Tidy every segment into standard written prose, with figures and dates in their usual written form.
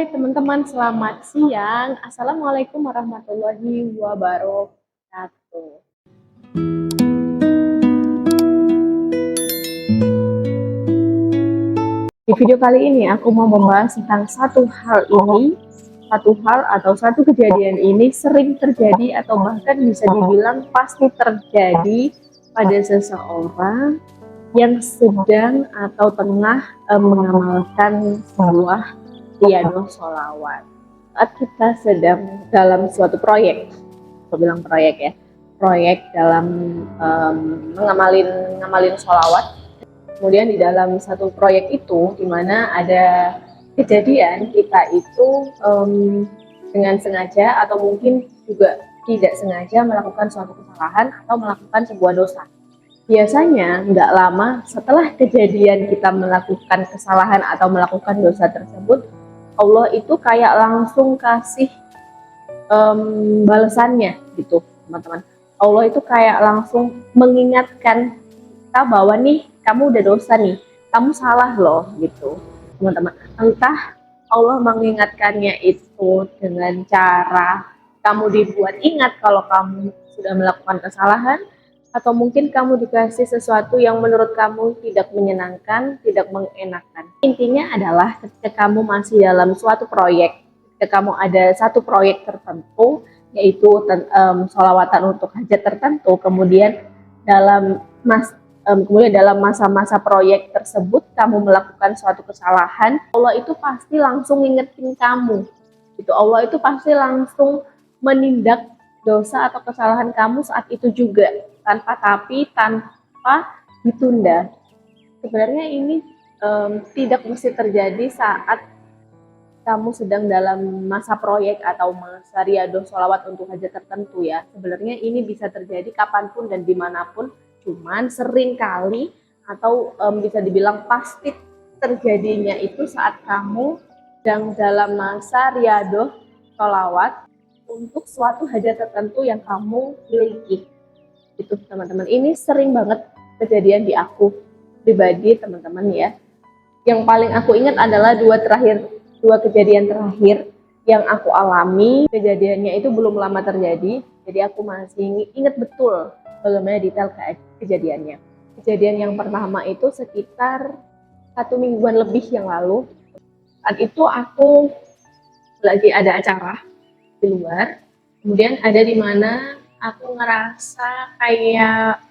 Hai teman-teman, selamat siang. Assalamualaikum warahmatullahi wabarakatuh. Di video kali ini aku mau membahas tentang satu hal atau satu kejadian ini sering terjadi atau bahkan bisa dibilang pasti terjadi pada seseorang yang sedang atau tengah mengamalkan sebuah riyadhah sholawat. Saat kita sedang dalam suatu proyek, aku bilang proyek ya, proyek dalam ngamalin sholawat. Kemudian di dalam satu proyek itu, di mana ada kejadian kita itu dengan sengaja atau mungkin juga tidak sengaja melakukan suatu kesalahan atau melakukan sebuah dosa. Biasanya nggak lama setelah kejadian kita melakukan kesalahan atau melakukan dosa tersebut, Allah itu kayak langsung kasih balasannya gitu, teman-teman. Allah itu kayak langsung mengingatkan kita bahwa nih, kamu udah dosa nih, kamu salah loh gitu, teman-teman. Entah Allah mengingatkannya itu dengan cara kamu dibuat ingat kalau kamu sudah melakukan kesalahan, atau mungkin kamu dikasih sesuatu yang menurut kamu tidak menyenangkan, tidak mengenakan. Intinya adalah ketika kamu masih dalam suatu proyek, ketika kamu ada satu proyek tertentu, yaitu sholawatan untuk hajat tertentu, kemudian dalam masa-masa proyek tersebut kamu melakukan suatu kesalahan, Allah itu pasti langsung ngingetin kamu. Itu Allah itu pasti langsung menindak dosa atau kesalahan kamu saat itu juga, tanpa ditunda. Sebenarnya ini tidak mesti terjadi saat kamu sedang dalam masa proyek atau masa riyadhah sholawat untuk hajat tertentu ya. Sebenarnya ini bisa terjadi kapanpun dan dimanapun, cuman sering kali atau bisa dibilang pasti terjadinya itu saat kamu sedang dalam masa riyadhah sholawat untuk suatu hajat tertentu yang kamu miliki. Itu teman-teman, ini sering banget kejadian di aku pribadi teman-teman ya. Yang paling aku ingat adalah dua kejadian terakhir yang aku alami. Kejadiannya itu belum lama terjadi, jadi aku masih ingat betul bagaimana detail kejadiannya. Kejadian yang pertama itu sekitar 1 mingguan lebih yang lalu. Saat itu aku lagi ada acara di luar, kemudian ada di mana aku ngerasa kayak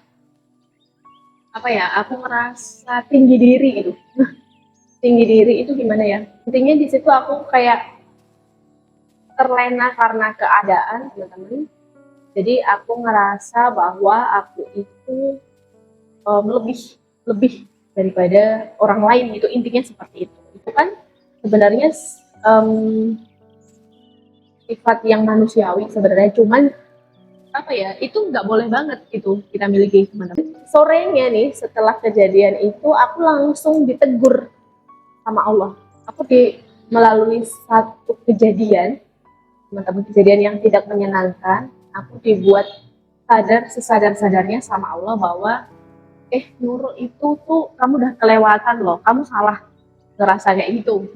aku ngerasa tinggi diri gitu. Tinggi diri itu gimana ya? Intinya di situ aku kayak terlena karena keadaan, teman-teman. Jadi aku ngerasa bahwa aku itu lebih daripada orang lain, itu intinya seperti itu. Itu kan sebenarnya sifat yang manusiawi sebenarnya, cuman itu nggak boleh banget gitu kita miliki, teman-teman. Sorenya nih setelah kejadian itu aku langsung ditegur sama Allah. Aku melalui satu kejadian, teman-teman, kejadian yang tidak menyenangkan, aku dibuat sesadar-sadarnya sama Allah bahwa Nurul itu tuh kamu udah kelewatan loh, kamu salah ngerasa kayak gitu.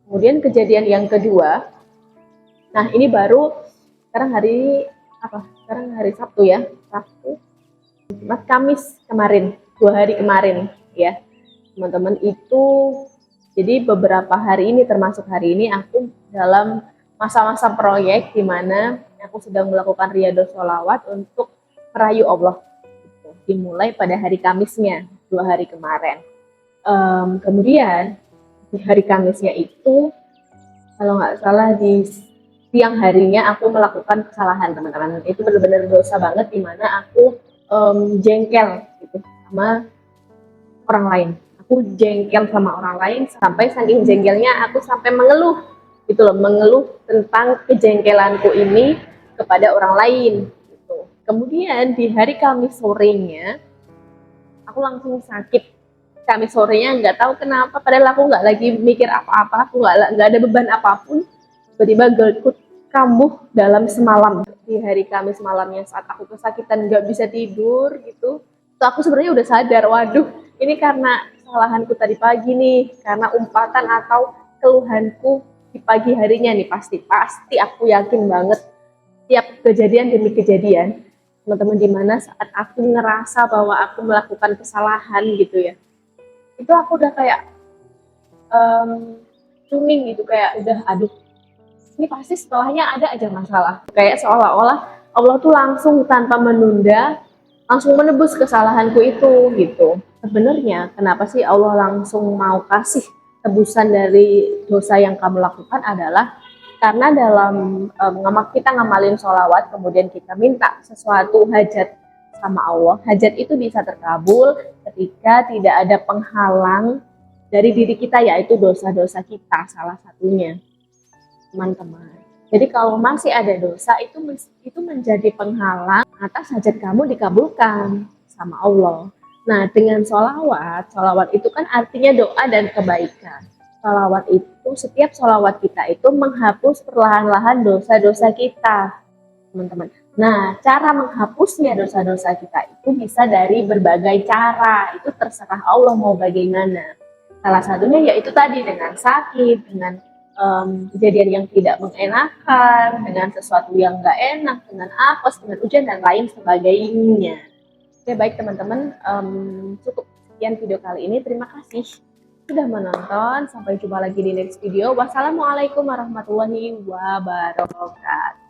Kemudian kejadian yang kedua, nah ini baru sekarang hari Sabtu ya, Kamis kemarin, 2 hari kemarin ya teman-teman. Itu jadi beberapa hari ini, termasuk hari ini, aku dalam masa-masa proyek di mana aku sedang melakukan riyadhah sholawat untuk merayu Allah. Dimulai pada hari Kamisnya, 2 hari kemarin. Kemudian di hari Kamisnya itu, kalau nggak salah di siang harinya aku melakukan kesalahan, teman-teman. Itu benar-benar dosa banget, di mana aku jengkel gitu sama orang lain. Aku jengkel sama orang lain, sampai saking jengkelnya aku sampai mengeluh tentang kejengkelanku ini kepada orang lain gitu. Kemudian di hari Kamis sorenya aku langsung sakit. Kamis sorenya nggak tahu kenapa, padahal aku nggak lagi mikir apa-apa, aku nggak ada beban apapun, tiba-tiba GERD-ku kambuh dalam semalam. Di hari Kamis malamnya saat aku kesakitan nggak bisa tidur gitu, aku sebenarnya udah sadar, waduh ini karena kesalahanku tadi pagi nih, karena umpatan atau keluhanku di pagi harinya nih pasti aku yakin banget tiap kejadian demi kejadian teman-teman, dimana saat aku ngerasa bahwa aku melakukan kesalahan gitu ya, itu aku udah kayak cuming gitu, kayak udah aduh ini pasti setelahnya ada aja masalah, kayak seolah-olah Allah tuh langsung tanpa menunda langsung menebus kesalahanku itu gitu. Sebenarnya kenapa sih Allah langsung mau kasih tebusan dari dosa yang kamu lakukan adalah karena dalam kita ngamalin sholawat kemudian kita minta sesuatu hajat sama Allah, hajat itu bisa terkabul ketika tidak ada penghalang dari diri kita, yaitu dosa-dosa kita salah satunya, teman-teman. Jadi kalau masih ada dosa itu menjadi penghalang atas hajat kamu dikabulkan sama Allah. Nah, dengan sholawat itu kan artinya doa dan kebaikan. Sholawat itu, setiap sholawat kita itu menghapus perlahan-lahan dosa-dosa kita, teman-teman. Nah, cara menghapusnya dosa-dosa kita itu bisa dari berbagai cara. Itu terserah Allah mau bagaimana. Salah satunya yaitu tadi dengan sakit, dengan kejadian yang tidak mengenakan, dengan sesuatu yang nggak enak, dengan apes, dengan hujan dan lain sebagainya. Oke, baik teman-teman, cukup sekian video kali ini. Terima kasih sudah menonton. Sampai jumpa lagi di next video. Wassalamualaikum warahmatullahi wabarakatuh.